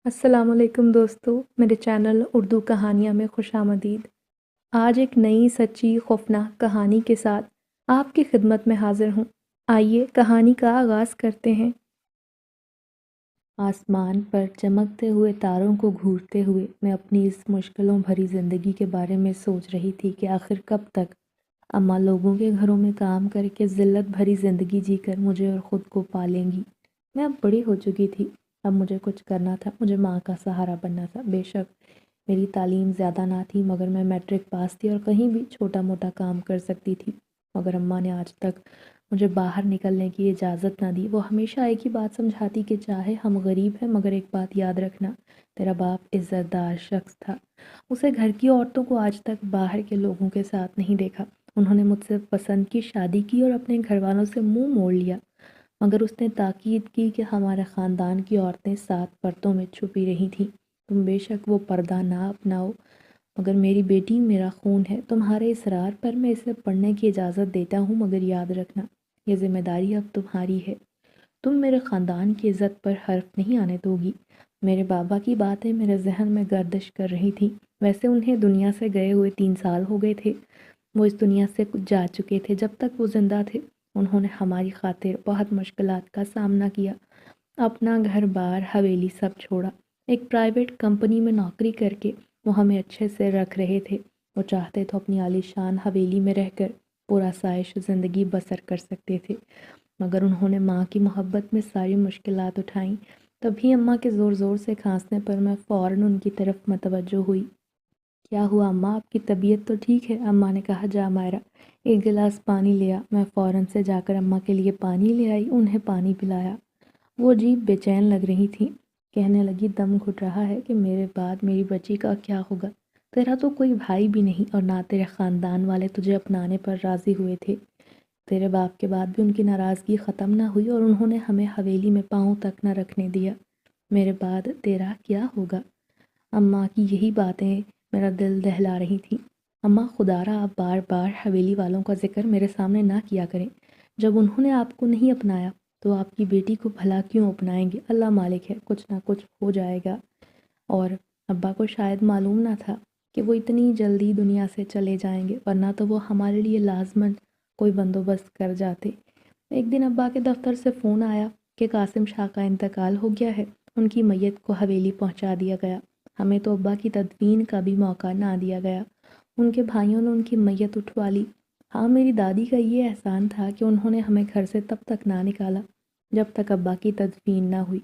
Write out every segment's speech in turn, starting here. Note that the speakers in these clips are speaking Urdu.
السلام علیکم دوستو، میرے چینل اردو کہانیاں میں خوش آمدید۔ آج ایک نئی سچی خوفناک کہانی کے ساتھ آپ کی خدمت میں حاضر ہوں۔ آئیے کہانی کا آغاز کرتے ہیں۔ آسمان پر چمکتے ہوئے تاروں کو گھورتے ہوئے میں اپنی اس مشکلوں بھری زندگی کے بارے میں سوچ رہی تھی کہ آخر کب تک اماں لوگوں کے گھروں میں کام کر کے ذلت بھری زندگی جی کر مجھے اور خود کو پالیں گی۔ میں اب بڑی ہو چکی تھی، اب مجھے کچھ کرنا تھا، مجھے ماں کا سہارا بننا تھا۔ بے شک میری تعلیم زیادہ نہ تھی، مگر میں میٹرک پاس تھی اور کہیں بھی چھوٹا موٹا کام کر سکتی تھی۔ مگر اماں نے آج تک مجھے باہر نکلنے کی اجازت نہ دی۔ وہ ہمیشہ ایک ہی بات سمجھاتی کہ چاہے ہم غریب ہیں مگر ایک بات یاد رکھنا، تیرا باپ عزت دار شخص تھا۔ اسے گھر کی عورتوں کو آج تک باہر کے لوگوں کے ساتھ نہیں دیکھا۔ انہوں نے مجھ سے پسند کی، شادی کی اور اپنے گھر والوں سے منہ موڑ لیا، مگر اس نے تاکید کی کہ ہمارے خاندان کی عورتیں 7 پردوں میں چھپی رہی تھیں۔ تم بے شک وہ پردہ نہ اپناؤ، مگر میری بیٹی میرا خون ہے، تمہارے اصرار پر میں اسے پڑھنے کی اجازت دیتا ہوں، مگر یاد رکھنا یہ ذمہ داری اب تمہاری ہے۔ تم میرے خاندان کی عزت پر حرف نہیں آنے دو گی۔ میرے بابا کی باتیں میرے ذہن میں گردش کر رہی تھی۔ ویسے انہیں دنیا سے گئے ہوئے 3 سال ہو گئے تھے۔ وہ اس دنیا سے جا چکے تھے۔ جب تک وہ زندہ تھے انہوں نے ہماری خاطر بہت مشکلات کا سامنا کیا، اپنا گھر بار حویلی سب چھوڑا۔ ایک پرائیویٹ کمپنی میں نوکری کر کے وہ ہمیں اچھے سے رکھ رہے تھے۔ وہ چاہتے تو اپنی عالی شان حویلی میں رہ کر پورا سائش زندگی بسر کر سکتے تھے، مگر انہوں نے ماں کی محبت میں ساری مشکلات اٹھائیں۔ تبھی اماں کے زور زور سے کھانسنے پر میں فوراً ان کی طرف متوجہ ہوئی۔ کیا ہوا اماں، آپ کی طبیعت تو ٹھیک ہے؟ اماں نے کہا، جا مائرہ ایک گلاس پانی لے آ۔ میں فوراً سے جا کر اماں کے لیے پانی لے آئی، انہیں پانی پلایا۔ وہ عجیب بے چین لگ رہی تھیں، کہنے لگی، دم گھٹ رہا ہے کہ میرے بعد میری بچی کا کیا ہوگا؟ تیرا تو کوئی بھائی بھی نہیں اور نہ تیرے خاندان والے تجھے اپنانے پر راضی ہوئے تھے۔ تیرے باپ کے بعد بھی ان کی ناراضگی ختم نہ ہوئی اور انہوں نے ہمیں حویلی میں پاؤں تک نہ رکھنے دیا۔ میرے بعد تیرا کیا ہوگا؟ اماں کی یہی باتیں میرا دل دہلا رہی تھیں۔ اماں خدا را آپ بار بار حویلی والوں کا ذکر میرے سامنے نہ کیا کریں۔ جب انہوں نے آپ کو نہیں اپنایا تو آپ کی بیٹی کو بھلا کیوں اپنائیں گے؟ اللہ مالک ہے، کچھ نہ کچھ ہو جائے گا۔ اور ابا کو شاید معلوم نہ تھا کہ وہ اتنی جلدی دنیا سے چلے جائیں گے، ورنہ تو وہ ہمارے لیے لازماً کوئی بندوبست کر جاتے۔ ایک دن ابا کے دفتر سے فون آیا کہ قاسم شاہ کا انتقال ہو گیا ہے، ان کی میت کو حویلی پہنچا دیا گیا۔ ہمیں تو ابا کی تدفین کا بھی موقع نہ دیا گیا۔ ان کے بھائیوں نے ان کی میت اٹھوا لی۔ ہاں، میری دادی کا یہ احسان تھا کہ انہوں نے ہمیں گھر سے تب تک نہ نکالا جب تک ابا کی تدفین نہ ہوئی۔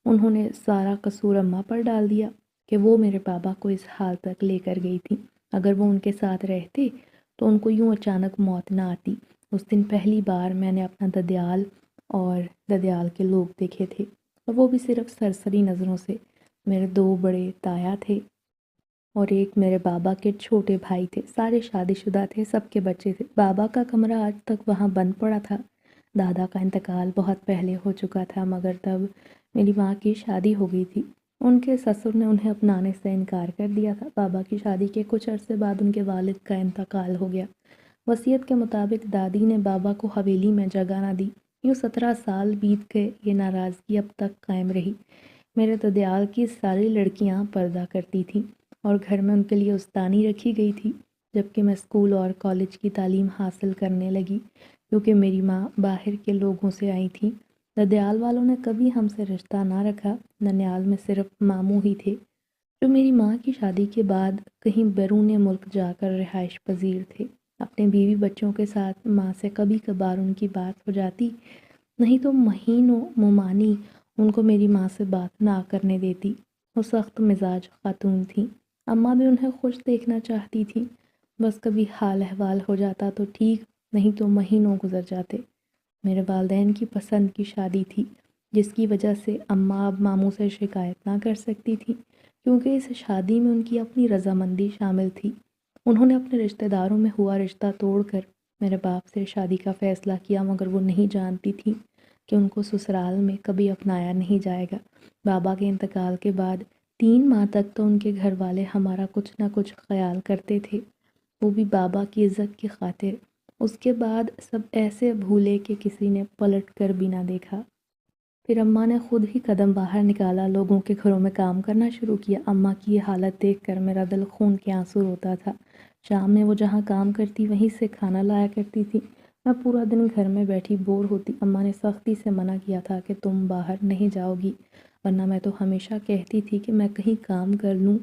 انہوں نے سارا قصور اماں پر ڈال دیا کہ وہ میرے بابا کو اس حال تک لے کر گئی تھی۔ اگر وہ ان کے ساتھ رہتے تو ان کو یوں اچانک موت نہ آتی۔ اس دن پہلی بار میں نے اپنا ددیال اور ددیال کے لوگ دیکھے تھے، اور وہ بھی صرف سرسری نظروں سے۔ میرے 2 بڑے تایا تھے اور ایک میرے بابا کے چھوٹے بھائی تھے، سارے شادی شدہ تھے، سب کے بچے تھے۔ بابا کا کمرہ آج تک وہاں بند پڑا تھا۔ دادا کا انتقال بہت پہلے ہو چکا تھا، مگر تب میری ماں کی شادی ہو گئی تھی۔ ان کے سسر نے انہیں اپنانے سے انکار کر دیا تھا۔ بابا کی شادی کے کچھ عرصے بعد ان کے والد کا انتقال ہو گیا۔ وصیت کے مطابق دادی نے بابا کو حویلی میں جگہ نہ دی۔ یوں 17 سال بیت گئے، یہ ناراضگی اب تک قائم رہی۔ میرے ددیال کی ساری لڑکیاں پردہ کرتی تھیں اور گھر میں ان کے لیے استانی رکھی گئی تھی، جبکہ میں اسکول اور کالج کی تعلیم حاصل کرنے لگی، کیونکہ میری ماں باہر کے لوگوں سے آئی تھی۔ ددیال والوں نے کبھی ہم سے رشتہ نہ رکھا، ننیال میں صرف ماموں ہی تھے جو میری ماں کی شادی کے بعد کہیں بیرون ملک جا کر رہائش پذیر تھے۔ اپنے بیوی بچوں کے ساتھ ماں سے کبھی کبھار ان کی بات ہو جاتی، نہیں تو مہینوں ممانی ان کو میری ماں سے بات نہ کرنے دیتی۔ وہ سخت مزاج خاتون تھیں۔ اماں بھی انہیں خوش دیکھنا چاہتی تھیں، بس کبھی حال احوال ہو جاتا تو ٹھیک، نہیں تو مہینوں گزر جاتے۔ میرے والدین کی پسند کی شادی تھی، جس کی وجہ سے اماں اب ماموں سے شکایت نہ کر سکتی تھی، کیونکہ اس شادی میں ان کی اپنی رضامندی شامل تھی۔ انہوں نے اپنے رشتہ داروں میں ہوا رشتہ توڑ کر میرے باپ سے شادی کا فیصلہ کیا، مگر وہ نہیں جانتی تھی کہ ان کو سسرال میں کبھی اپنایا نہیں جائے گا۔ بابا کے انتقال کے بعد 3 ماہ تک تو ان کے گھر والے ہمارا کچھ نہ کچھ خیال کرتے تھے، وہ بھی بابا کی عزت کی خاطر۔ اس کے بعد سب ایسے بھولے کہ کسی نے پلٹ کر بھی نہ دیکھا۔ پھر اماں نے خود ہی قدم باہر نکالا، لوگوں کے گھروں میں کام کرنا شروع کیا۔ اماں کی یہ حالت دیکھ کر میرا دل خون کے آنسو روتا تھا۔ شام میں وہ جہاں کام کرتی وہیں سے کھانا لایا کرتی تھی، میں پورا دن گھر میں بیٹھی بور ہوتی۔ اماں نے سختی سے منع کیا تھا کہ تم باہر نہیں جاؤ گی، ورنہ میں تو ہمیشہ کہتی تھی کہ میں کہیں کام کر لوں،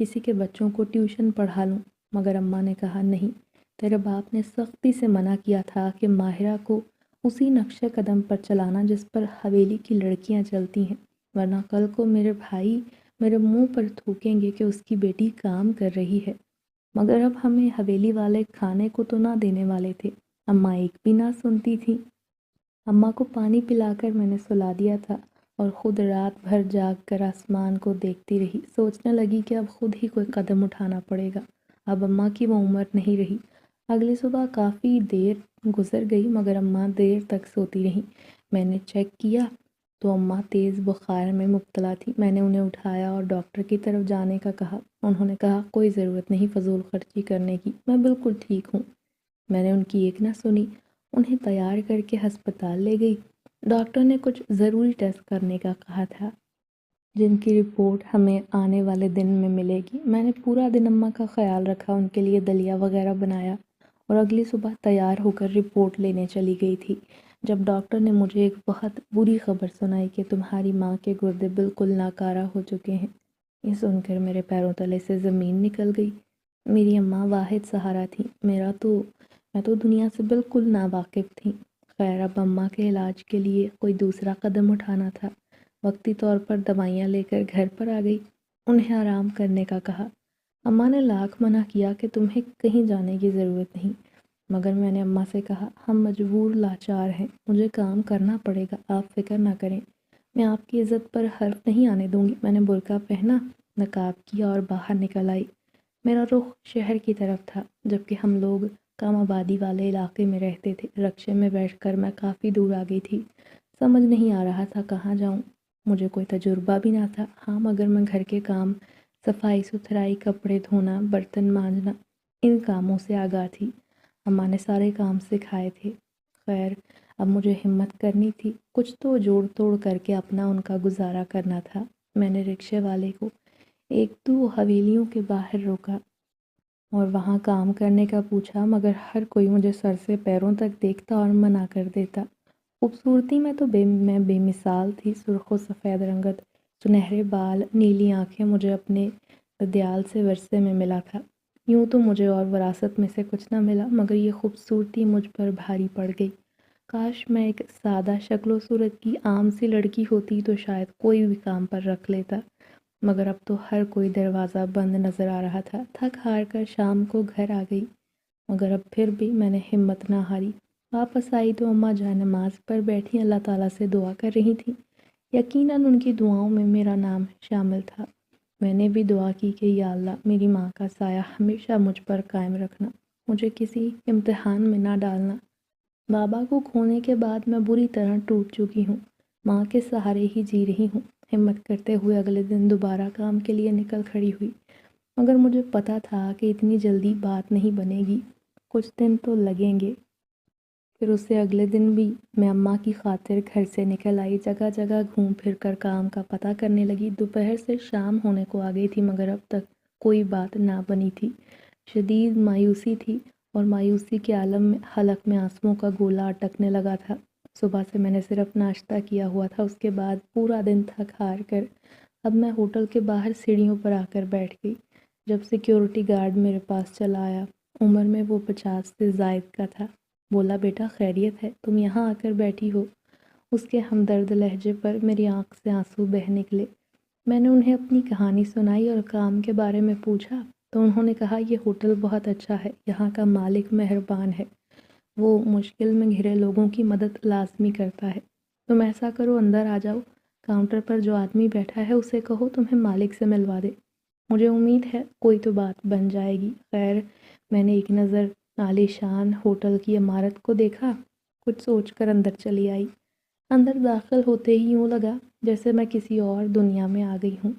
کسی کے بچوں کو ٹیوشن پڑھا لوں، مگر اماں نے کہا نہیں، تیرے باپ نے سختی سے منع کیا تھا کہ ماہرہ کو اسی نقش قدم پر چلانا جس پر حویلی کی لڑکیاں چلتی ہیں، ورنہ کل کو میرے بھائی میرے منہ پر تھوکیں گے کہ اس کی بیٹی کام کر رہی ہے۔ مگر اب ہمیں حویلی والے کھانے کو تو نہ دینے والے تھے، اماں ایک بھی نہ سنتی تھی۔ اماں کو پانی پلا کر میں نے سلا دیا تھا اور خود رات بھر جاگ کر آسمان کو دیکھتی رہی، سوچنے لگی کہ اب خود ہی کوئی قدم اٹھانا پڑے گا، اب اماں کی وہ عمر نہیں رہی۔ اگلی صبح کافی دیر گزر گئی مگر اماں دیر تک سوتی رہیں۔ میں نے چیک کیا تو اماں تیز بخار میں مبتلا تھی۔ میں نے انہیں اٹھایا اور ڈاکٹر کی طرف جانے کا کہا۔ انہوں نے کہا کوئی ضرورت نہیں فضول خرچی کرنے کی، میں بالکل ٹھیک ہوں۔ میں نے ان کی ایک نہ سنی، انہیں تیار کر کے ہسپتال لے گئی۔ ڈاکٹر نے کچھ ضروری ٹیسٹ کرنے کا کہا تھا جن کی رپورٹ ہمیں آنے والے دن میں ملے گی۔ میں نے پورا دن اماں کا خیال رکھا، ان کے لیے دلیا وغیرہ بنایا اور اگلی صبح تیار ہو کر رپورٹ لینے چلی گئی تھی، جب ڈاکٹر نے مجھے ایک بہت بری خبر سنائی کہ تمہاری ماں کے گردے بالکل ناکارہ ہو چکے ہیں۔ یہ سن کر میرے پیروں تلے سے زمین نکل گئی۔ میری اماں واحد سہارا تھی، میں تو دنیا سے بالکل ناواقف تھی۔ خیر اب اماں کے علاج کے لیے کوئی دوسرا قدم اٹھانا تھا۔ وقتی طور پر دوائیاں لے کر گھر پر آ گئی، انہیں آرام کرنے کا کہا۔ اماں نے لاکھ منع کیا کہ تمہیں کہیں جانے کی ضرورت نہیں، مگر میں نے اماں سے کہا ہم مجبور لاچار ہیں، مجھے کام کرنا پڑے گا، آپ فکر نہ کریں، میں آپ کی عزت پر حرف نہیں آنے دوں گی۔ میں نے برقع پہنا، نقاب کیا اور باہر نکل آئی۔ میرا رخ شہر کی طرف تھا، جبکہ ہم لوگ کم آبادی والے علاقے میں رہتے تھے۔ رکشے میں بیٹھ کر میں کافی دور آ گئی تھی، سمجھ نہیں آ رہا تھا کہاں جاؤں۔ مجھے کوئی تجربہ بھی نہ تھا، ہاں مگر میں گھر کے کام، صفائی ستھرائی، کپڑے دھونا، برتن مانجنا، ان کاموں سے آگاہ تھی۔ اماں نے سارے کام سکھائے تھے۔ خیر اب مجھے ہمت کرنی تھی، کچھ تو جوڑ توڑ کر کے اپنا ان کا گزارا کرنا تھا۔ میں نے رکشے والے کو ایک دو حویلیوں کے باہر روکا اور وہاں کام کرنے کا پوچھا، مگر ہر کوئی مجھے سر سے پیروں تک دیکھتا اور منع کر دیتا۔ خوبصورتی میں تو میں بے مثال تھی، سرخ و سفید رنگت، سنہرے بال، نیلی آنکھیں، مجھے اپنے دیال سے ورثے میں ملا تھا۔ یوں تو مجھے اور وراثت میں سے کچھ نہ ملا، مگر یہ خوبصورتی مجھ پر بھاری پڑ گئی۔ کاش میں ایک سادہ شکل و صورت کی عام سی لڑکی ہوتی تو شاید کوئی بھی کام پر رکھ لیتا، مگر اب تو ہر کوئی دروازہ بند نظر آ رہا تھا۔ تھک ہار کر شام کو گھر آ گئی، مگر اب پھر بھی میں نے ہمت نہ ہاری۔ واپس آئی تو اماں جائے نماز پر بیٹھی اللہ تعالیٰ سے دعا کر رہی تھیں۔ یقیناً ان کی دعاؤں میں میرا نام شامل تھا۔ میں نے بھی دعا کی کہ یا اللہ میری ماں کا سایہ ہمیشہ مجھ پر قائم رکھنا، مجھے کسی امتحان میں نہ ڈالنا۔ بابا کو کھونے کے بعد میں بری طرح ٹوٹ چکی ہوں، ماں کے سہارے ہی جی رہی ہوں۔ ہمت کرتے ہوئے اگلے دن دوبارہ کام کے لیے نکل کھڑی ہوئی، مگر مجھے پتہ تھا کہ اتنی جلدی بات نہیں بنے گی، کچھ دن تو لگیں گے۔ پھر اسے اگلے دن بھی میں اماں کی خاطر گھر سے نکل آئی، جگہ جگہ گھوم پھر کر کام کا پتہ کرنے لگی۔ دوپہر سے شام ہونے کو آ گئی تھی مگر اب تک کوئی بات نہ بنی تھی۔ شدید مایوسی تھی اور مایوسی کے عالم میں حلق میں آنسوؤں کا گولہ اٹکنے لگا تھا۔ صبح سے میں نے صرف ناشتہ کیا ہوا تھا، اس کے بعد پورا دن تھک ہار کر اب میں ہوٹل کے باہر سیڑھیوں پر آ کر بیٹھ گئی، جب سیکیورٹی گارڈ میرے پاس چلا آیا۔ عمر میں وہ 50 سے زائد کا تھا۔ بولا بیٹا خیریت ہے، تم یہاں آ کر بیٹھی ہو؟ اس کے ہمدرد لہجے پر میری آنکھ سے آنسو بہہ نکلے۔ میں نے انہیں اپنی کہانی سنائی اور کام کے بارے میں پوچھا تو انہوں نے کہا یہ ہوٹل بہت اچھا ہے، یہاں کا مالک مہربان ہے، وہ مشکل میں گھرے لوگوں کی مدد لازمی کرتا ہے۔ تم ایسا کرو اندر آ جاؤ، کاؤنٹر پر جو آدمی بیٹھا ہے اسے کہو تمہیں مالک سے ملوا دے، مجھے امید ہے کوئی تو بات بن جائے گی۔ خیر میں نے ایک نظر عالی شان ہوٹل کی عمارت کو دیکھا، کچھ سوچ کر اندر چلی آئی۔ اندر داخل ہوتے ہی یوں لگا جیسے میں کسی اور دنیا میں آ گئی ہوں۔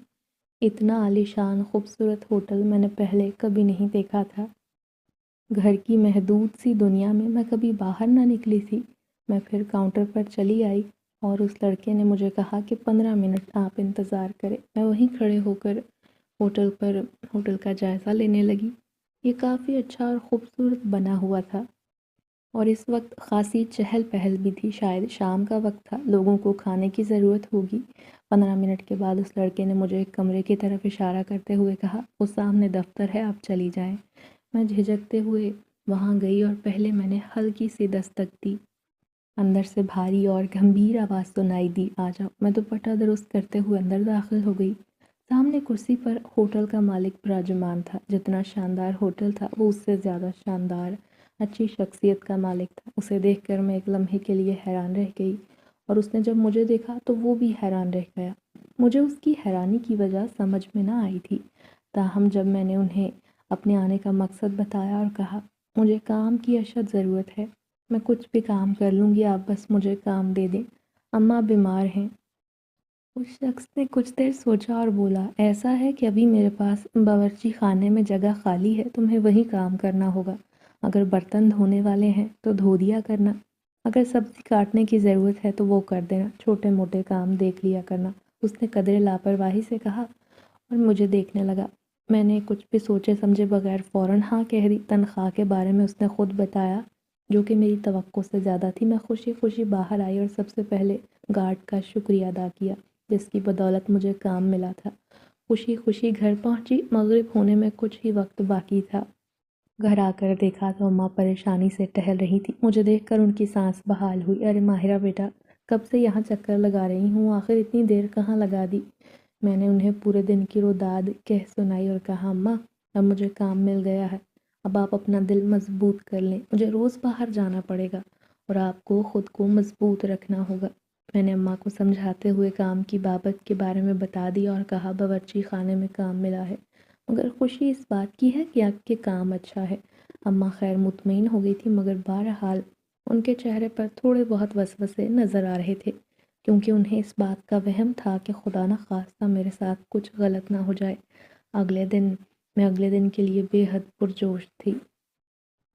اتنا عالی شان خوبصورت ہوٹل میں نے پہلے کبھی نہیں دیکھا تھا۔ گھر کی محدود سی دنیا میں میں کبھی باہر نہ نکلی تھی۔ میں پھر کاؤنٹر پر چلی آئی اور اس لڑکے نے مجھے کہا کہ 15 منٹ آپ انتظار کریں۔ میں وہیں کھڑے ہو کر ہوٹل کا جائزہ لینے لگی۔ یہ کافی اچھا اور خوبصورت بنا ہوا تھا اور اس وقت خاصی چہل پہل بھی تھی، شاید شام کا وقت تھا، لوگوں کو کھانے کی ضرورت ہوگی۔ 15 منٹ کے بعد اس لڑکے نے مجھے ایک کمرے کی طرف اشارہ کرتے ہوئے کہا، وہ سامنے دفتر ہے، آپ چلی جائیں۔ میں جھجکتے ہوئے وہاں گئی اور پہلے میں نے ہلکی سی دستک دی۔ اندر سے بھاری اور گمبھیر آواز سنائی دی، آ جاؤ۔ میں دوپٹہ درست کرتے ہوئے اندر داخل ہو گئی۔ سامنے کرسی پر ہوٹل کا مالک براجمان تھا۔ جتنا شاندار ہوٹل تھا وہ اس سے زیادہ شاندار، اچھی شخصیت کا مالک تھا۔ اسے دیکھ کر میں ایک لمحے کے لیے حیران رہ گئی اور اس نے جب مجھے دیکھا تو وہ بھی حیران رہ گیا۔ مجھے اس کی حیرانی کی وجہ سمجھ میں نہ آئی تھی، تاہم جب میں نے انہیں اپنے آنے کا مقصد بتایا اور کہا، مجھے کام کی اشد ضرورت ہے، میں کچھ بھی کام کر لوں گی، آپ بس مجھے کام دے دیں، اماں بیمار ہیں۔ اس شخص نے کچھ دیر سوچا اور بولا، ایسا ہے کہ ابھی میرے پاس باورچی خانے میں جگہ خالی ہے، تمہیں وہیں کام کرنا ہوگا۔ اگر برتن دھونے والے ہیں تو دھو دیا کرنا، اگر سبزی کاٹنے کی ضرورت ہے تو وہ کر دینا، چھوٹے موٹے کام دیکھ لیا کرنا۔ اس نے قدرے لاپرواہی سے کہا اور مجھے دیکھنے لگا۔ میں نے کچھ بھی سوچے سمجھے بغیر فوراً ہاں کہہ دی۔ تنخواہ کے بارے میں اس نے خود بتایا، جو کہ میری توقع سے زیادہ تھی۔ میں خوشی خوشی باہر آئی اور سب سے پہلے گارڈ کا شکریہ ادا کیا، جس کی بدولت مجھے کام ملا تھا۔ خوشی خوشی گھر پہنچی۔ مغرب ہونے میں کچھ ہی وقت باقی تھا۔ گھر آ کر دیکھا تو اماں پریشانی سے ٹہل رہی تھی۔ مجھے دیکھ کر ان کی سانس بحال ہوئی۔ ارے ماہرہ بیٹا، کب سے یہاں چکر لگا رہی ہوں، آخر اتنی دیر کہاں لگا دی؟ میں نے انہیں پورے دن کی روداد کہہ سنائی اور کہا، اماں اب مجھے کام مل گیا ہے، اب آپ اپنا دل مضبوط کر لیں، مجھے روز باہر جانا پڑے گا اور آپ کو خود کو مضبوط رکھنا ہوگا۔ میں نے اماں کو سمجھاتے ہوئے کام کی بابت کے بارے میں بتا دیا اور کہا، باورچی خانے میں کام ملا ہے، مگر خوشی اس بات کی ہے کہ آپ کے کام اچھا ہے۔ اماں خیر مطمئن ہو گئی تھی، مگر بہرحال ان کے چہرے پر تھوڑے بہت وسوسے نظر آ رہے تھے، کیونکہ انہیں اس بات کا وہم تھا کہ خدا نخواستہ میرے ساتھ کچھ غلط نہ ہو جائے۔ اگلے دن کے لیے بے حد پرجوش تھی۔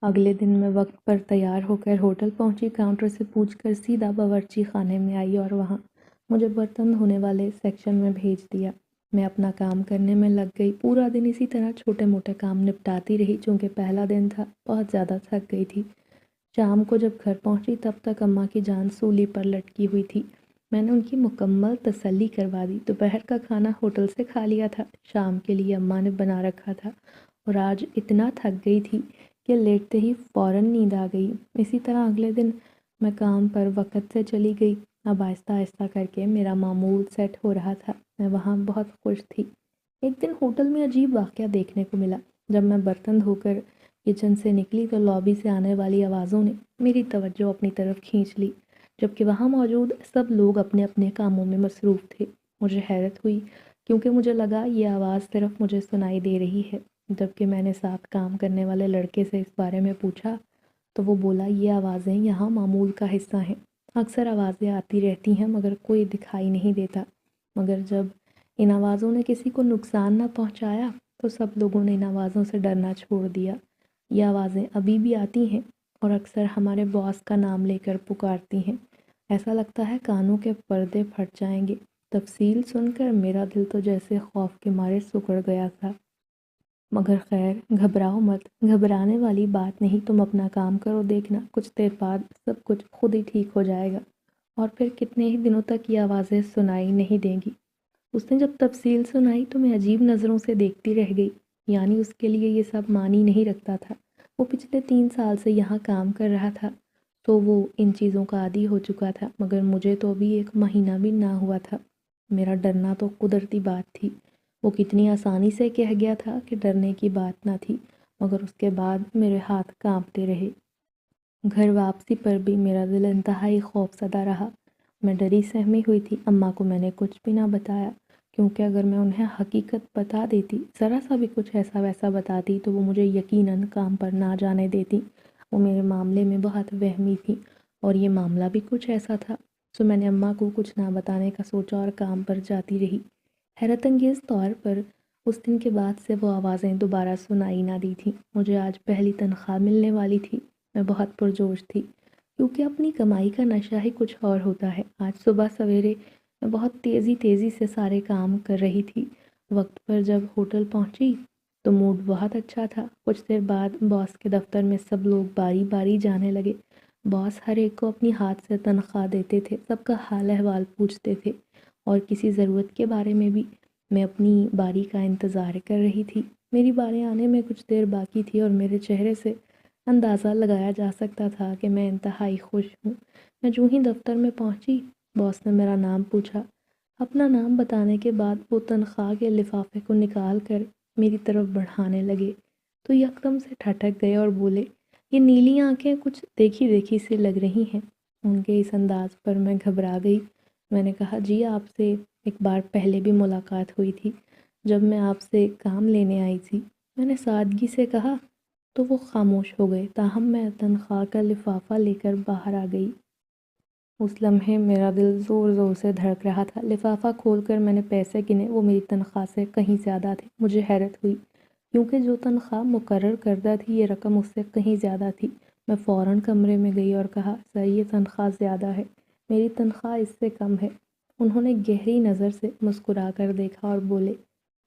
اگلے دن میں وقت پر تیار ہو کر ہوٹل پہنچی، کاؤنٹر سے پوچھ کر سیدھا باورچی خانے میں آئی اور وہاں مجھے برتن دھونے والے سیکشن میں بھیج دیا۔ میں اپنا کام کرنے میں لگ گئی، پورا دن اسی طرح چھوٹے موٹے کام نپٹاتی رہی، چونکہ پہلا دن تھا، بہت زیادہ تھک گئی تھی۔ شام کو جب گھر پہنچی تب تک اماں کی جان سولی پر لٹکی ہوئی تھی۔ میں نے ان کی مکمل تسلی کروا دی۔ دوپہر کا کھانا ہوٹل سے کھا لیا تھا، شام کے لیے اماں نے بنا رکھا تھا، اور آج اتنا تھک گئی تھی کہ لیٹتے ہی فوراً نیند آ گئی۔ اسی طرح اگلے دن میں کام پر وقت سے چلی گئی۔ اب آہستہ آہستہ کر کے میرا معمول سیٹ ہو رہا تھا، میں وہاں بہت خوش تھی۔ ایک دن ہوٹل میں عجیب واقعہ دیکھنے کو ملا۔ جب میں برتن دھو کر کچن سے نکلی تو لابی سے آنے والی آوازوں نے میری توجہ اپنی طرف کھینچ لی، جبکہ وہاں موجود سب لوگ اپنے اپنے کاموں میں مصروف تھے۔ مجھے حیرت ہوئی، کیونکہ مجھے لگا یہ آواز صرف مجھے سنائی دے رہی ہے۔ جبکہ میں نے ساتھ کام کرنے والے لڑکے سے اس بارے میں پوچھا تو وہ بولا، یہ آوازیں یہاں معمول کا حصہ ہیں، اکثر آوازیں آتی رہتی ہیں مگر کوئی دکھائی نہیں دیتا۔ مگر جب ان آوازوں نے کسی کو نقصان نہ پہنچایا تو سب لوگوں نے ان آوازوں سے ڈرنا چھوڑ دیا۔ یہ آوازیں ابھی بھی آتی ہیں اور اکثر ہمارے باس کا نام لے کر پکارتی ہیں۔ ایسا لگتا ہے کانوں کے پردے پھٹ جائیں گے۔ تفصیل سن کر میرا دل تو جیسے خوف کے مارے سکڑ گیا تھا۔ مگر خیر، گھبراؤ مت، گھبرانے والی بات نہیں، تم اپنا کام کرو، دیکھنا کچھ دیر بعد سب کچھ خود ہی ٹھیک ہو جائے گا اور پھر کتنے ہی دنوں تک یہ آوازیں سنائی نہیں دیں گی۔ اس نے جب تفصیل سنائی تو میں عجیب نظروں سے دیکھتی رہ گئی، یعنی اس کے لیے یہ سب معنی نہیں رکھتا تھا۔ وہ پچھلے 3 سال سے یہاں کام کر رہا تھا تو وہ ان چیزوں کا عادی ہو چکا تھا، مگر مجھے تو ابھی 1 مہینہ بھی نہ ہوا تھا۔ میرا ڈرنا تو قدرتی بات تھی، وہ کتنی آسانی سے کہہ گیا تھا کہ ڈرنے کی بات نہ تھی، مگر اس کے بعد میرے ہاتھ کانپتے رہے۔ گھر واپسی پر بھی میرا دل انتہائی خوف زدہ رہا۔ میں ڈری سہمی ہوئی تھی۔ اماں کو میں نے کچھ بھی نہ بتایا، کیونکہ اگر میں انہیں حقیقت بتا دیتی، ذرا سا بھی کچھ ایسا ویسا بتاتی تو وہ مجھے یقیناً کام پر نہ جانے دیتی۔ وہ میرے معاملے میں بہت وہمی تھی اور یہ معاملہ بھی کچھ ایسا تھا، سو میں نے اماں کو کچھ نہ بتانے کا سوچا اور کام پر جاتی رہی۔ حیرت انگیز طور پر اس دن کے بعد سے وہ آوازیں دوبارہ سنائی نہ دی تھیں۔ مجھے آج پہلی تنخواہ ملنے والی تھی، میں بہت پرجوش تھی۔ کیونکہ اپنی کمائی کا نشہ ہی کچھ اور ہوتا ہے۔ آج صبح سویرے میں بہت تیزی سے سارے کام کر رہی تھی۔ وقت پر جب ہوٹل پہنچی تو موڈ بہت اچھا تھا۔ کچھ دیر بعد باس کے دفتر میں سب لوگ باری باری جانے لگے۔ باس ہر ایک کو اپنی ہاتھ سے تنخواہ دیتے تھے، سب کا حال احوال پوچھتے تھے اور کسی ضرورت کے بارے میں بھی میں اپنی باری کا انتظار کر رہی تھی۔ میری باری آنے میں کچھ دیر باقی تھی اور میرے چہرے سے اندازہ لگایا جا سکتا تھا کہ میں انتہائی خوش ہوں۔ میں جو ہی دفتر میں پہنچی، باس نے میرا نام پوچھا۔ اپنا نام بتانے کے بعد وہ تنخواہ کے لفافے کو نکال کر میری طرف بڑھانے لگے تو یکدم سے ٹھٹک گئے اور بولے، یہ نیلی آنکھیں کچھ دیکھی دیکھی سے لگ رہی ہیں۔ ان کے اس انداز پر میں گھبرا گئی۔ میں نے کہا، جی آپ سے ایک بار پہلے بھی ملاقات ہوئی تھی جب میں آپ سے کام لینے آئی تھی، میں نے سادگی سے کہا۔ تو وہ خاموش ہو گئے، تاہم میں تنخواہ کا لفافہ لے کر باہر آ گئی۔ اس لمحے میرا دل زور زور سے دھڑک رہا تھا۔ لفافہ کھول کر میں نے پیسے گنے، وہ میری تنخواہ سے کہیں زیادہ تھے۔ مجھے حیرت ہوئی کیونکہ جو تنخواہ مقرر کردہ تھی یہ رقم اس سے کہیں زیادہ تھی۔ میں فوراً کمرے میں گئی اور کہا، سر یہ تنخواہ زیادہ ہے، میری تنخواہ اس سے کم ہے۔ انہوں نے گہری نظر سے مسکرا کر دیکھا اور بولے،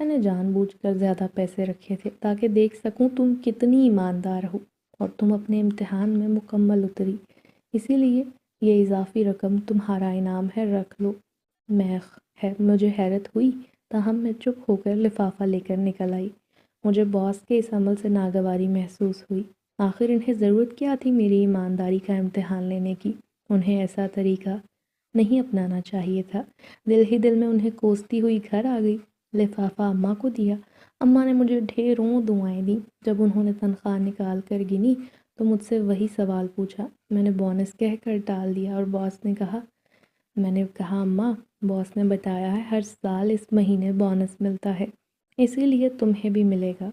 میں نے جان بوجھ کر زیادہ پیسے رکھے تھے تاکہ دیکھ سکوں تم کتنی ایماندار ہو اور تم اپنے امتحان میں مکمل اتری، اسی لیے یہ اضافی رقم تمہارا انعام ہے، رکھ لو۔ مجھے حیرت ہوئی، تاہم میں چپ ہو کر لفافہ لے کر نکل آئی۔ مجھے باس کے اس عمل سے ناگواری محسوس ہوئی۔ آخر انہیں ضرورت کیا تھی میری ایمانداری کا امتحان لینے کی؟ انہیں ایسا طریقہ نہیں اپنانا چاہیے تھا۔ دل ہی دل میں انہیں کوستی ہوئی گھر آ گئی۔ لفافہ اماں کو دیا۔ اماں نے مجھے ڈھیروں دعائیں دیں۔ جب انہوں نے تنخواہ نکال کر گنی تو مجھ سے وہی سوال پوچھا۔ میں نے بونس کہہ کر ٹال دیا اور باس نے کہا، میں نے کہا، اماں باس نے بتایا ہے ہر سال اس مہینے بونس ملتا ہے، اسی لیے تمہیں بھی ملے گا۔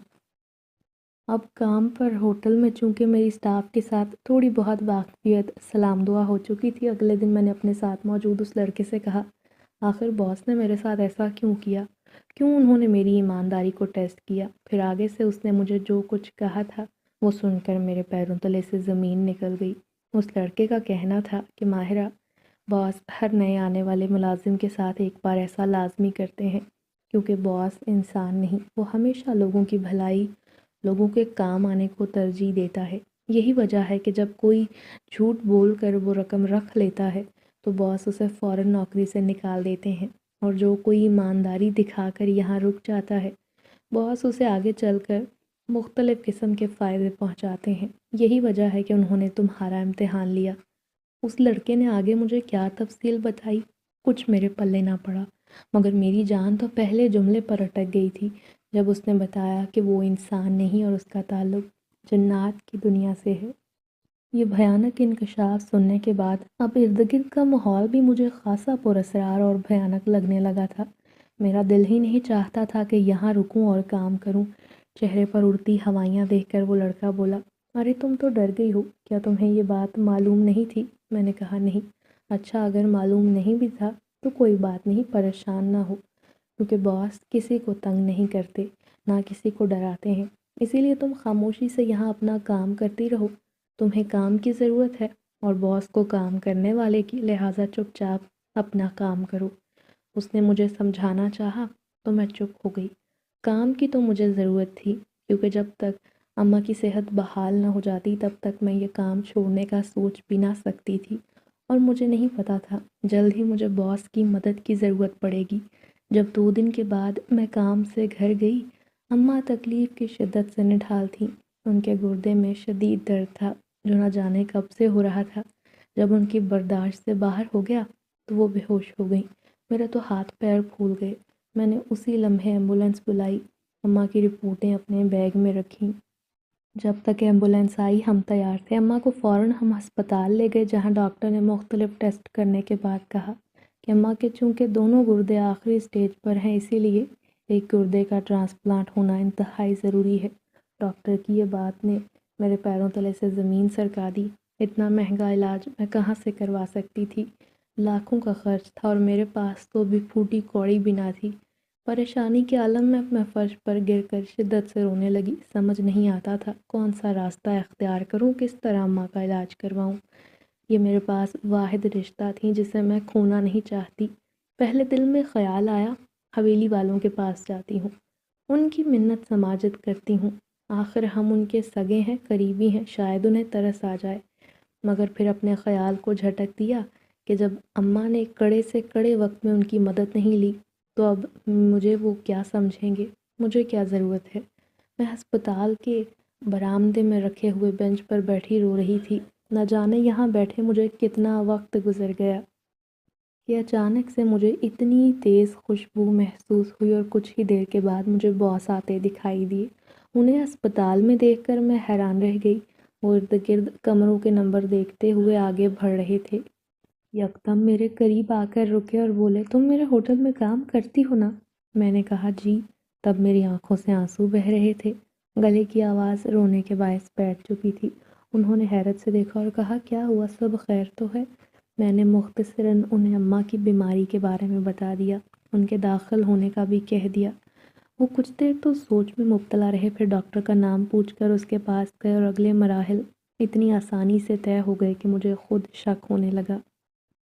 اب کام پر ہوٹل میں چونکہ میری اسٹاف کے ساتھ تھوڑی بہت واقفیت سلام دعا ہو چکی تھی، اگلے دن میں نے اپنے ساتھ موجود اس لڑکے سے کہا، آخر باس نے میرے ساتھ ایسا کیوں کیا؟ کیوں انہوں نے میری ایمانداری کو ٹیسٹ کیا؟ پھر آگے سے اس نے مجھے جو کچھ کہا تھا وہ سن کر میرے پیروں تلے سے زمین نکل گئی۔ اس لڑکے کا کہنا تھا کہ ماہرہ، باس ہر نئے آنے والے ملازم کے ساتھ ایک بار ایسا لازمی کرتے ہیں، کیونکہ باس انسان نہیں، وہ ہمیشہ لوگوں کی بھلائی، لوگوں کے کام آنے کو ترجیح دیتا ہے۔ یہی وجہ ہے کہ جب کوئی جھوٹ بول کر وہ رقم رکھ لیتا ہے تو باس اسے فوراً نوکری سے نکال دیتے ہیں، اور جو کوئی ایمانداری دکھا کر یہاں رک جاتا ہے باس اسے آگے چل کر مختلف قسم کے فائدے پہنچاتے ہیں۔ یہی وجہ ہے کہ انہوں نے تمہارا امتحان لیا۔ اس لڑکے نے آگے مجھے کیا تفصیل بتائی، کچھ میرے پلے نہ پڑا، مگر میری جان تو پہلے جملے پر اٹک گئی تھی جب اس نے بتایا کہ وہ انسان نہیں اور اس کا تعلق جنات کی دنیا سے ہے۔ یہ بھیانک انکشاف سننے کے بعد اب ارد گرد کا ماحول بھی مجھے خاصا پراسرار اور بھیانک لگنے لگا تھا۔ میرا دل ہی نہیں چاہتا تھا کہ یہاں رکوں اور کام کروں۔ چہرے پر اڑتی ہوائیاں دیکھ کر وہ لڑکا بولا، ارے تم تو ڈر گئی ہو، کیا تمہیں یہ بات معلوم نہیں تھی؟ میں نے کہا، نہیں۔ اچھا، اگر معلوم نہیں بھی تھا تو کوئی بات نہیں، پریشان نہ ہو، کیونکہ باس کسی کو تنگ نہیں کرتے، نہ کسی کو ڈراتے ہیں، اسی لیے تم خاموشی سے یہاں اپنا کام کرتی رہو۔ تمہیں کام کی ضرورت ہے اور باس کو کام کرنے والے کی، لہٰذا چپ چاپ اپنا کام کرو۔ اس نے مجھے سمجھانا چاہا تو میں چپ ہو گئی۔ کام کی تو مجھے ضرورت تھی، کیونکہ جب تک اماں کی صحت بحال نہ ہو جاتی تب تک میں یہ کام چھوڑنے کا سوچ بھی نہ سکتی تھی، اور مجھے نہیں پتا تھا جلد ہی مجھے باس کی مدد کی ضرورت پڑے گی۔ جب 2 دن کے بعد میں کام سے گھر گئی، اماں تکلیف کی شدت سے نڈھال تھیں۔ ان کے گردے میں شدید درد تھا جو نہ جانے کب سے ہو رہا تھا۔ جب ان کی برداشت سے باہر ہو گیا تو وہ بے ہوش ہو گئیں۔ میرے تو ہاتھ پیر پھول گئے۔ میں نے اسی لمحے ایمبولینس بلائی، اماں کی رپورٹیں اپنے بیگ میں رکھیں۔ جب تک ایمبولینس آئی ہم تیار تھے۔ اماں کو فوراً ہم ہسپتال لے گئے، جہاں ڈاکٹر نے مختلف ٹیسٹ کرنے کے بعد کہا کہ اماں کے چونکہ دونوں گردے آخری سٹیج پر ہیں، اسی لیے ایک گردے کا ٹرانسپلانٹ ہونا انتہائی ضروری ہے۔ ڈاکٹر کی یہ بات نے میرے پیروں تلے سے زمین سرکا دی۔ اتنا مہنگا علاج میں کہاں سے کروا سکتی تھی؟ لاکھوں کا خرچ تھا اور میرے پاس تو بھی پھوٹی کوڑی بھی نہ تھی۔ پریشانی کے عالم میں اپنے فرش پر گر کر شدت سے رونے لگی۔ سمجھ نہیں آتا تھا کون سا راستہ اختیار کروں، کس طرح اماں کا علاج کرواؤں۔ یہ میرے پاس واحد رشتہ تھیں جسے میں کھونا نہیں چاہتی۔ پہلے دل میں خیال آیا حویلی والوں کے پاس جاتی ہوں، ان کی منت سماجت کرتی ہوں، آخر ہم ان کے سگے ہیں، قریبی ہیں، شاید انہیں ترس آ جائے۔ مگر پھر اپنے خیال کو جھٹک دیا کہ جب اماں نے کڑے سے کڑے وقت میں ان کی مدد نہیں لی تو اب مجھے وہ کیا سمجھیں گے، مجھے کیا ضرورت ہے۔ میں ہسپتال کے برآمدے میں رکھے ہوئے بینچ پر بیٹھی رو رہی تھی۔ نہ جانے یہاں بیٹھے مجھے کتنا وقت گزر گیا کہ اچانک سے مجھے اتنی تیز خوشبو محسوس ہوئی اور کچھ ہی دیر کے بعد مجھے باس آتے دکھائی دیے۔ انہیں ہسپتال میں دیکھ کر میں حیران رہ گئی۔ وہ ارد گرد کمروں کے نمبر دیکھتے ہوئے آگے بڑھ رہے تھے۔ یکدم میرے قریب آ کر رکے اور بولے، تم میرے ہوٹل میں کام کرتی ہو نا؟ میں نے کہا جی۔ تب میری آنکھوں سے آنسو بہہ رہے تھے، گلے کی آواز رونے کے باعث بیٹھ چکی تھی۔ انہوں نے حیرت سے دیکھا اور کہا، کیا ہوا، سب خیر تو ہے؟ میں نے مختصراً انہیں اماں کی بیماری کے بارے میں بتا دیا، ان کے داخل ہونے کا بھی کہہ دیا۔ وہ کچھ دیر تو سوچ میں مبتلا رہے، پھر ڈاکٹر کا نام پوچھ کر اس کے پاس گئے اور اگلے مراحل اتنی آسانی سے طے ہو گئے کہ مجھے خود شک ہونے لگا۔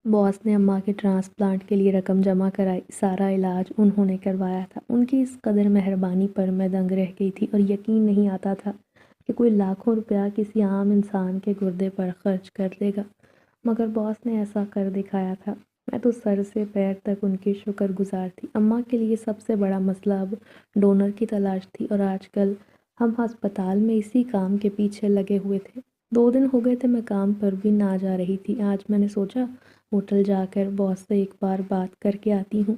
باس نے اماں کے ٹرانسپلانٹ کے لیے رقم جمع کرائی، سارا علاج انہوں نے کروایا تھا۔ ان کی اس قدر مہربانی پر میں دنگ رہ گئی تھی اور یقین نہیں آتا تھا کہ کوئی لاکھوں روپیہ کسی عام انسان کے گردے پر خرچ کر دے گا، مگر باس نے ایسا کر دکھایا تھا۔ میں تو سر سے پیر تک ان کی شکر گزار تھی۔ اماں کے لیے سب سے بڑا مسئلہ اب ڈونر کی تلاش تھی اور آج کل ہم ہسپتال میں اسی کام کے پیچھے لگے ہوئے تھے۔ 2 دن ہو گئے تھے میں کام پر بھی نہ جا رہی تھی۔ آج میں نے سوچا ہوٹل جا کر باس سے ایک بار بات کر کے آتی ہوں،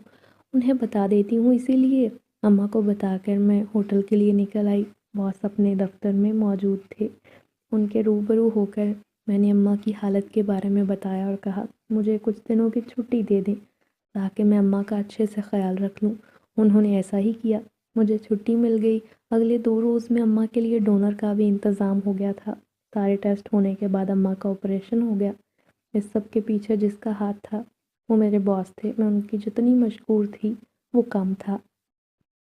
انہیں بتا دیتی ہوں۔ اسی لیے اماں کو بتا کر میں ہوٹل کے لیے نکل آئی۔ باس اپنے دفتر میں موجود تھے۔ ان کے روبرو ہو کر میں نے اماں کی حالت کے بارے میں بتایا اور کہا مجھے کچھ دنوں کی چھٹی دے دیں تاکہ میں اماں کا اچھے سے خیال رکھ لوں۔ انہوں نے ایسا ہی کیا، مجھے چھٹی مل گئی۔ اگلے 2 روز میں اماں کے لیے ڈونر کا بھی انتظام ہو گیا تھا۔ سارے ٹیسٹ ہونے کے بعد اماں کا آپریشن ہو گیا۔ اس سب کے پیچھے جس کا ہاتھ تھا وہ میرے باس تھے۔ میں ان کی جتنی مشکور تھی وہ کم تھا۔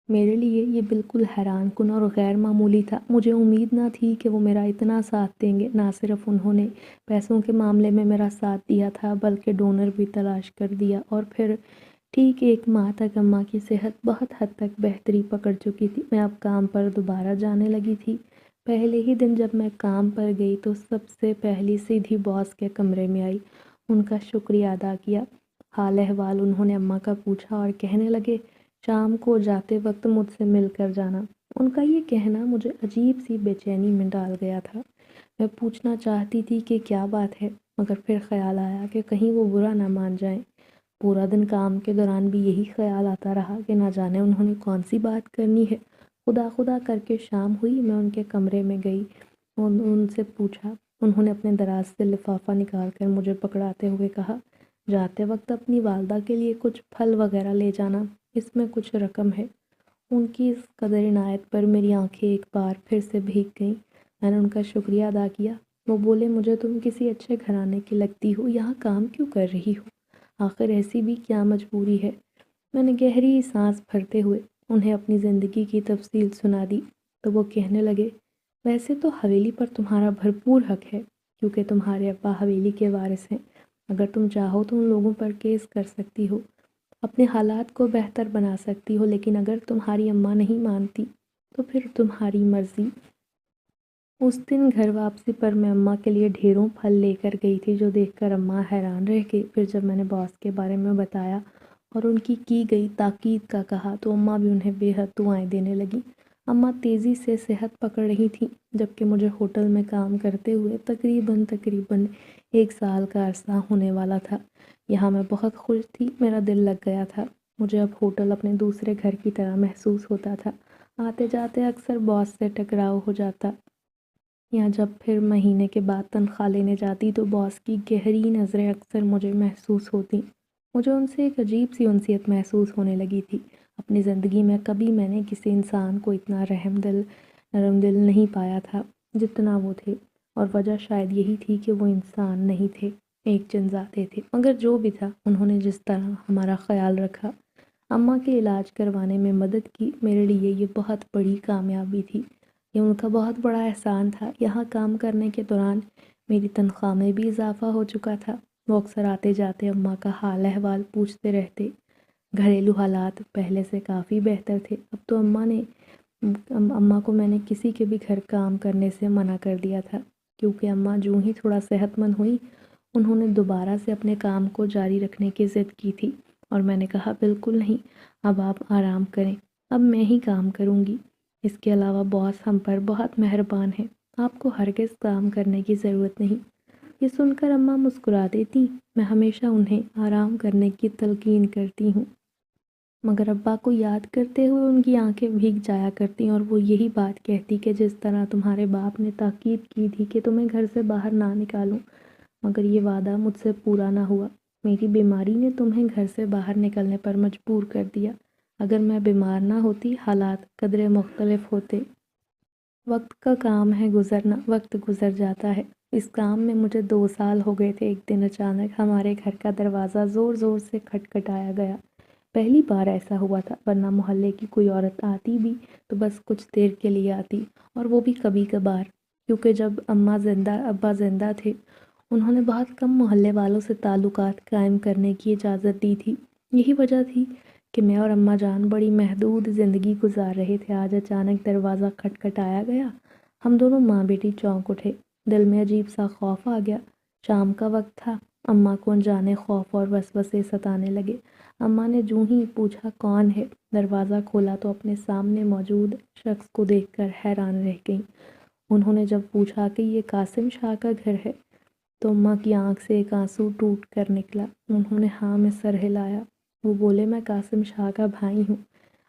میرے لیے یہ بالکل حیران کن اور غیر معمولی تھا۔ مجھے امید نہ تھی کہ وہ میرا اتنا ساتھ دیں گے۔ نہ صرف انہوں نے پیسوں کے معاملے میں میرا ساتھ دیا تھا بلکہ ڈونر بھی تلاش کر دیا، اور پھر ٹھیک 1 ماہ تک اماں کی صحت بہت حد تک بہتری پکڑ چکی تھی۔ میں اب کام پر دوبارہ جانے لگی تھی۔ پہلے ہی دن جب میں کام پر گئی تو سب سے پہلی سیدھی باس کے کمرے میں آئی، ان کا شکریہ ادا کیا۔ حال احوال انہوں نے اماں کا پوچھا اور کہنے لگے شام کو جاتے وقت مجھ سے مل کر جانا۔ ان کا یہ کہنا مجھے عجیب سی بے چینی میں ڈال گیا تھا۔ میں پوچھنا چاہتی تھی کہ کیا بات ہے، مگر پھر خیال آیا کہ کہیں وہ برا نہ مان جائیں۔ پورا دن کام کے دوران بھی یہی خیال آتا رہا کہ نہ جانے انہوں نے کون سی بات کرنی ہے۔ خدا خدا کر کے شام ہوئی، میں ان کے کمرے میں گئی اور ان سے پوچھا۔ انہوں نے اپنے دراز سے لفافہ نکال کر مجھے پکڑاتے ہوئے کہا، جاتے وقت اپنی والدہ کے لیے کچھ پھل وغیرہ لے جانا، اس میں کچھ رقم ہے۔ ان کی اس قدر عنایت پر میری آنکھیں ایک بار پھر سے بھیگ گئیں۔ میں نے ان کا شکریہ ادا کیا۔ وہ بولے، مجھے تم کسی اچھے گھرانے کی لگتی ہو، یہاں کام کیوں کر رہی ہو؟ آخر ایسی بھی کیا مجبوری ہے؟ میں نے گہری سانس بھرتے ہوئے انہیں اپنی زندگی کی تفصیل سنا دی تو وہ کہنے لگے، ویسے تو حویلی پر تمہارا بھرپور حق ہے کیونکہ تمہارے ابا حویلی کے وارث ہیں۔ اگر تم چاہو تو ان لوگوں پر کیس کر سکتی ہو، اپنے حالات کو بہتر بنا سکتی ہو، لیکن اگر تمہاری اماں نہیں مانتی تو پھر تمہاری مرضی۔ اس دن گھر واپسی پر میں اماں کے لیے ڈھیروں پھل لے کر گئی تھی جو دیکھ کر اماں حیران رہ گئی۔ پھر جب میں نے باس کے بارے میں بتایا اور ان کی گئی تاکید کا کہا تو اماں بھی انہیں بے حد دعائیں دینے لگیں۔ اماں تیزی سے صحت پکڑ رہی تھیں، جبکہ مجھے ہوٹل میں کام کرتے ہوئے تقریباً 1 سال کا عرصہ ہونے والا تھا۔ یہاں میں بہت خوش تھی، میرا دل لگ گیا تھا۔ مجھے اب ہوٹل اپنے دوسرے گھر کی طرح محسوس ہوتا تھا۔ آتے جاتے اکثر باس سے ٹکراؤ ہو جاتا یا جب پھر مہینے کے بعد تنخواہ لینے جاتی تو باس کی گہری نظریں اکثر مجھے محسوس ہوتیں۔ مجھے ان سے ایک عجیب سی انسیت محسوس ہونے لگی تھی۔ اپنی زندگی میں کبھی میں نے کسی انسان کو اتنا نرم دل نہیں پایا تھا جتنا وہ تھے، اور وجہ شاید یہی تھی کہ وہ انسان نہیں تھے، ایک جنذاتے تھے۔ مگر جو بھی تھا، انہوں نے جس طرح ہمارا خیال رکھا، اماں کے علاج کروانے میں مدد کی، میرے لیے یہ بہت بڑی کامیابی تھی۔ یہ ان کا بہت بڑا احسان تھا۔ یہاں کام کرنے کے دوران میری تنخواہ میں بھی اضافہ ہو چکا تھا۔ وہ اکثر آتے جاتے اماں کا حال احوال پوچھتے رہتے۔ گھریلو حالات پہلے سے کافی بہتر تھے۔ اب تو اماں کو میں نے کسی کے بھی گھر کام کرنے سے منع کر دیا تھا، کیونکہ اماں جو ہی تھوڑا صحت مند ہوئی انہوں نے دوبارہ سے اپنے کام کو جاری رکھنے کی ضد کی تھی، اور میں نے کہا بالکل نہیں، اب آپ آرام کریں، اب میں ہی کام کروں گی۔ اس کے علاوہ باس ہم پر بہت مہربان ہیں، آپ کو ہرگز کام کرنے کی ضرورت نہیں۔ یہ سن کر اماں مسکرا دیتی۔ میں ہمیشہ انہیں آرام کرنے کی تلقین کرتی ہوں، مگر ابا کو یاد کرتے ہوئے ان کی آنکھیں بھیگ جایا کرتی اور وہ یہی بات کہتی کہ جس طرح تمہارے باپ نے تاکید کی تھی کہ تمہیں گھر سے باہر نہ نکالوں، مگر یہ وعدہ مجھ سے پورا نہ ہوا۔ میری بیماری نے تمہیں گھر سے باہر نکلنے پر مجبور کر دیا۔ اگر میں بیمار نہ ہوتی حالات قدرے مختلف ہوتے۔ وقت کا کام ہے گزرنا، وقت گزر جاتا ہے۔ اس کام میں مجھے 2 سال ہو گئے تھے۔ ایک دن اچانک ہمارے گھر کا دروازہ زور زور سے کھٹکھٹایا گیا۔ پہلی بار ایسا ہوا تھا، ورنہ محلے کی کوئی عورت آتی بھی تو بس کچھ دیر کے لیے آتی، اور وہ بھی کبھی کبھار، کیونکہ جب ابا زندہ تھے انہوں نے بہت کم محلے والوں سے تعلقات قائم کرنے کی اجازت دی تھی۔ یہی وجہ تھی کہ میں اور اماں جان بڑی محدود زندگی گزار رہے تھے۔ آج اچانک دروازہ کھٹکھٹایا گیا، ہم دونوں ماں بیٹی چونک اٹھے۔ دل میں عجیب سا خوف آ گیا۔ شام کا وقت تھا، اماں کو انجانے خوف اور وسوسے ستانے لگے۔ اماں نے جو ہی پوچھا کون ہے، دروازہ کھولا تو اپنے سامنے موجود شخص کو دیکھ کر حیران رہ گئیں۔ انہوں نے جب پوچھا کہ یہ قاسم شاہ کا گھر ہے تو اماں کی آنکھ سے ایک آنسو ٹوٹ کر نکلا۔ انہوں نے ہاں میں سر ہلایا۔ وہ بولے میں قاسم شاہ کا بھائی ہوں۔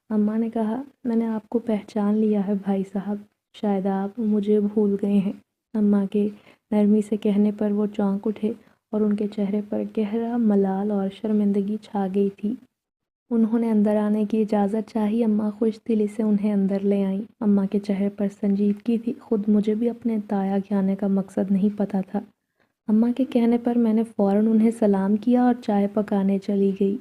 اماں نے کہا میں نے آپ کو پہچان لیا ہے بھائی صاحب، شاید آپ مجھے بھول گئے ہیں۔ اماں کے نرمی سے کہنے پر وہ چونک اٹھے اور ان کے چہرے پر گہرا ملال اور شرمندگی چھا گئی تھی۔ انہوں نے اندر آنے کی اجازت چاہی۔ اماں خوش دلی سے انہیں اندر لے آئیں۔ اماں کے چہرے پر سنجیدگی تھی۔ خود مجھے بھی اپنے تایا کے آنے کا مقصد نہیں پتہ تھا۔ اماں کے کہنے پر میں نے فوراً انہیں سلام کیا اور چائے پکانے چلی گئی،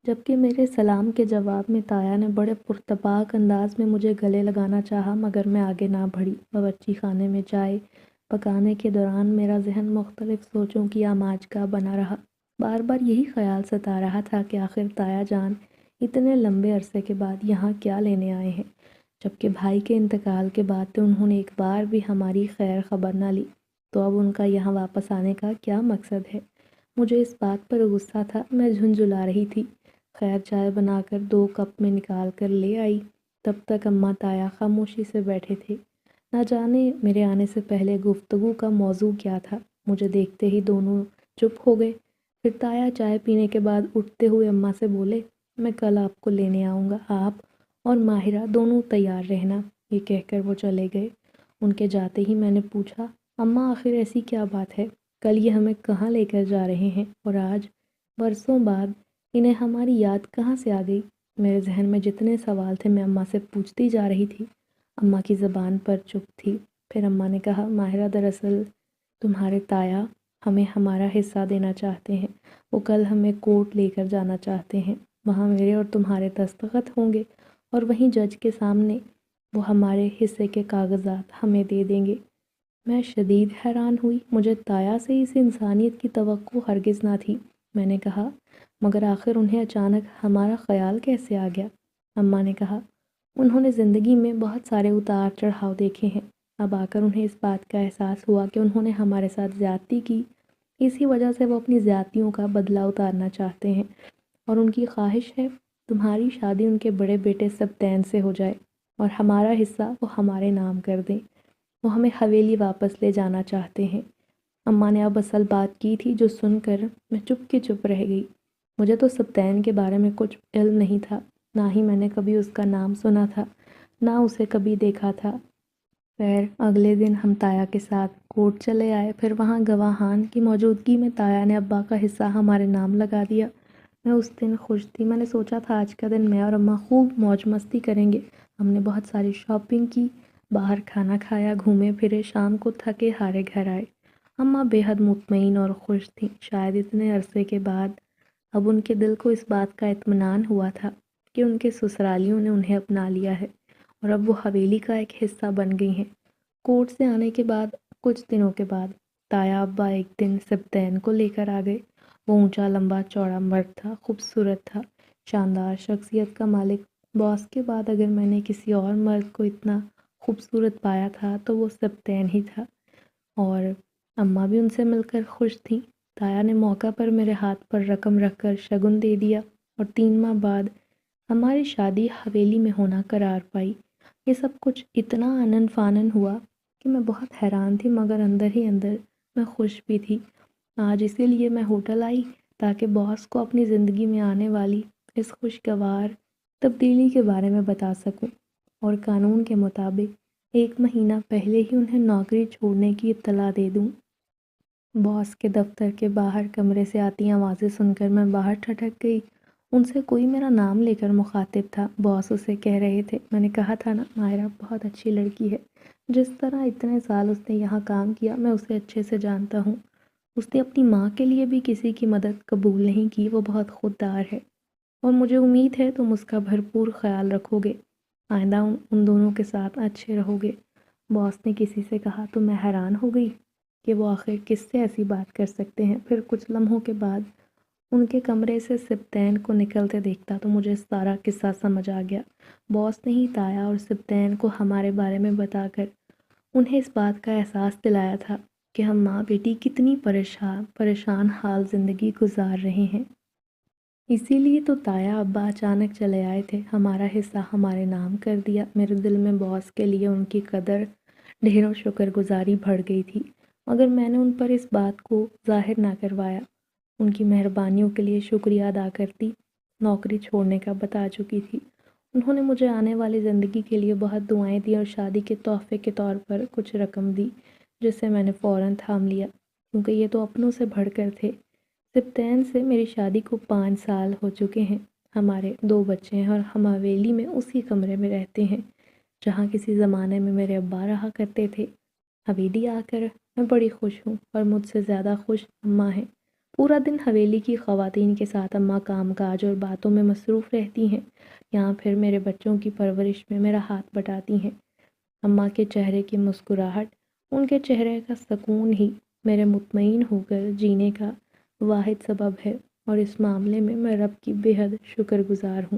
جبکہ میرے سلام کے جواب میں تایا نے بڑے پرتپاک انداز میں مجھے گلے لگانا چاہا، مگر میں آگے نہ بڑھی۔ باورچی خانے میں چائے پکانے کے دوران میرا ذہن مختلف سوچوں کی آماج کا بنا رہا۔ بار بار یہی خیال ستا رہا تھا کہ آخر تایا جان اتنے لمبے عرصے کے بعد یہاں کیا لینے آئے ہیں، جبکہ بھائی کے انتقال کے بعد تو انہوں نے ایک بار بھی ہماری خیر خبر نہ لی، تو اب ان کا یہاں واپس آنے کا کیا مقصد ہے؟ مجھے اس بات پر غصہ تھا، میں جھنجھلا رہی تھی۔ خیر چائے بنا کر 2 کپ میں نکال کر لے آئی۔ تب تک اماں تایا خاموشی سے بیٹھے تھے۔ نہ جانے میرے آنے سے پہلے گفتگو کا موضوع کیا تھا۔ مجھے دیکھتے ہی دونوں چپ ہو گئے۔ پھر تایا چائے پینے کے بعد اٹھتے ہوئے اماں سے بولے میں کل آپ کو لینے آؤں گا، آپ اور ماہرہ دونوں تیار رہنا۔ یہ کہہ کر وہ چلے گئے۔ ان کے جاتے ہی میں نے پوچھا اماں آخر ایسی کیا بات ہے؟ کل یہ ہمیں کہاں لے کر جا رہے ہیں اور آج برسوں بعد انہیں ہماری یاد کہاں سے آ گئی؟ میرے ذہن میں جتنے سوال تھے میں اماں سے پوچھتی جا رہی تھی۔ اماں کی زبان پر چپ تھی۔ پھر اماں نے کہا ماہرہ دراصل تمہارے تایا ہمیں ہمارا حصہ دینا چاہتے ہیں۔ وہ کل ہمیں کورٹ لے کر جانا چاہتے ہیں، وہاں میرے اور تمہارے دستخط ہوں گے اور وہیں جج کے سامنے وہ ہمارے حصے کے کاغذات ہمیں دے دیں گے۔ میں شدید حیران ہوئی۔ مجھے تایا سے اس انسانیت کی توقع ہرگز نہ تھی۔ میں نے کہا مگر آخر انہیں اچانک ہمارا خیال کیسے آ گیا؟ اماں نے کہا انہوں نے زندگی میں بہت سارے اتار چڑھاؤ دیکھے ہیں، اب آ کر انہیں اس بات کا احساس ہوا کہ انہوں نے ہمارے ساتھ زیادتی کی، اسی وجہ سے وہ اپنی زیادتیوں کا بدلہ اتارنا چاہتے ہیں، اور ان کی خواہش ہے تمہاری شادی ان کے بڑے بیٹے سبطین سے ہو جائے اور ہمارا حصہ وہ ہمارے نام کر دیں۔ وہ ہمیں حویلی واپس لے جانا چاہتے ہیں۔ اماں نے اب اصل بات کی تھی جو سن کر میں چپ کی چپ رہ گئی۔ مجھے تو سبطین کے بارے میں کچھ علم نہیں تھا، نہ ہی میں نے کبھی اس کا نام سنا تھا، نہ اسے کبھی دیکھا تھا۔ خیر اگلے دن ہم تایا کے ساتھ کورٹ چلے آئے۔ پھر وہاں گواہان کی موجودگی میں تایا نے ابا کا حصہ ہمارے نام لگا دیا۔ میں اس دن خوش تھی۔ میں نے سوچا تھا آج کا دن میں اور اماں خوب موج مستی کریں گے۔ ہم نے بہت ساری شاپنگ کی، باہر کھانا کھایا، گھومے پھرے، شام کو تھکے ہارے گھر آئے۔ اماں بے حد مطمئن اور خوش تھیں۔ شاید اتنے عرصے کے بعد اب ان کے دل کو اس بات کا اطمینان ہوا تھا کہ ان کے سسرالیوں نے انہیں اپنا لیا ہے اور اب وہ حویلی کا ایک حصہ بن گئی ہیں۔ کورٹ سے آنے کے بعد کچھ دنوں کے بعد تایا ابا ایک دن سبتین کو لے کر آ گئے۔ وہ اونچا لمبا چوڑا مرد تھا، خوبصورت تھا، شاندار شخصیت کا مالک۔ باس کے بعد اگر میں نے کسی اور مرد کو اتنا خوبصورت پایا تھا تو وہ سبتین ہی تھا، اور اماں بھی ان سے مل کر خوش تھیں۔ تایا نے موقع پر میرے ہاتھ پر رقم رکھ کر شگن دے دیا اور 3 ماہ بعد ہماری شادی حویلی میں ہونا قرار پائی۔ یہ سب کچھ اتنا آنن فانن ہوا کہ میں بہت حیران تھی، مگر اندر ہی اندر میں خوش بھی تھی۔ آج اسی لیے میں ہوٹل آئی تاکہ باس کو اپنی زندگی میں آنے والی اس خوشگوار تبدیلی کے بارے میں بتا سکوں، اور قانون کے مطابق 1 مہینہ پہلے ہی انہیں نوکری چھوڑنے کی اطلاع دے دوں۔ باس کے دفتر کے باہر کمرے سے آتی آوازیں سن کر میں باہر ٹھٹک گئی۔ ان سے کوئی میرا نام لے کر مخاطب تھا۔ باس اسے کہہ رہے تھے، میں نے کہا تھا نا مائرہ بہت اچھی لڑکی ہے، جس طرح اتنے سال اس نے یہاں کام کیا میں اسے اچھے سے جانتا ہوں۔ اس نے اپنی ماں کے لیے بھی کسی کی مدد قبول نہیں کی، وہ بہت خوددار ہے، اور مجھے امید ہے تم اس کا بھرپور خیال رکھو گے، آئندہ ان دونوں کے ساتھ اچھے رہو گے۔ باس نے کسی سے کہا تو میں حیران ہو گئی کہ وہ آخر کس سے ایسی بات کر سکتے ہیں۔ پھر کچھ لمحوں کے بعد ان کے کمرے سے سبتین کو نکلتے دیکھتا تو مجھے سارا قصہ سمجھ آ گیا۔ باس نے ہی تایا اور سبتین کو ہمارے بارے میں بتا کر انہیں اس بات کا احساس دلایا تھا کہ ہم ماں بیٹی کتنی پریشان حال زندگی گزار رہے ہیں۔ اسی لیے تو تایا ابا اچانک چلے آئے تھے، ہمارا حصہ ہمارے نام کر دیا۔ میرے دل میں باس کے لیے ان کی قدر، ڈھیروں شکر گزاری بڑھ گئی تھی، مگر میں نے ان پر اس بات کو ظاہر نہ کروایا۔ ان کی مہربانیوں کے لیے شکریہ ادا کرتی نوکری چھوڑنے کا بتا چکی تھی۔ انہوں نے مجھے آنے والی زندگی کے لیے بہت دعائیں دی اور شادی کے تحفے کے طور پر کچھ رقم دی، جسے میں نے فوراً تھام لیا، کیونکہ یہ تو اپنوں سے بڑھ کر تھے۔ سبتین سے میری شادی کو 5 سال ہو چکے ہیں، ہمارے 2 بچے ہیں، اور ہم حویلی میں اسی کمرے میں رہتے ہیں جہاں کسی زمانے میں میرے ابا رہا کرتے تھے۔ حویلی آ کر میں بڑی خوش ہوں، اور مجھ سے زیادہ خوش اماں ہیں۔ پورا دن حویلی کی خواتین کے ساتھ اماں کام کاج اور باتوں میں مصروف رہتی ہیں، یہاں پھر میرے بچوں کی پرورش میں میرا ہاتھ بٹاتی ہیں۔ اماں کے چہرے کی مسکراہٹ، ان کے چہرے کا سکون ہی میرے مطمئن ہو کر جینے کا واحد سبب ہے، اور اس معاملے میں میں رب کی بے حد شکر گزار ہوں۔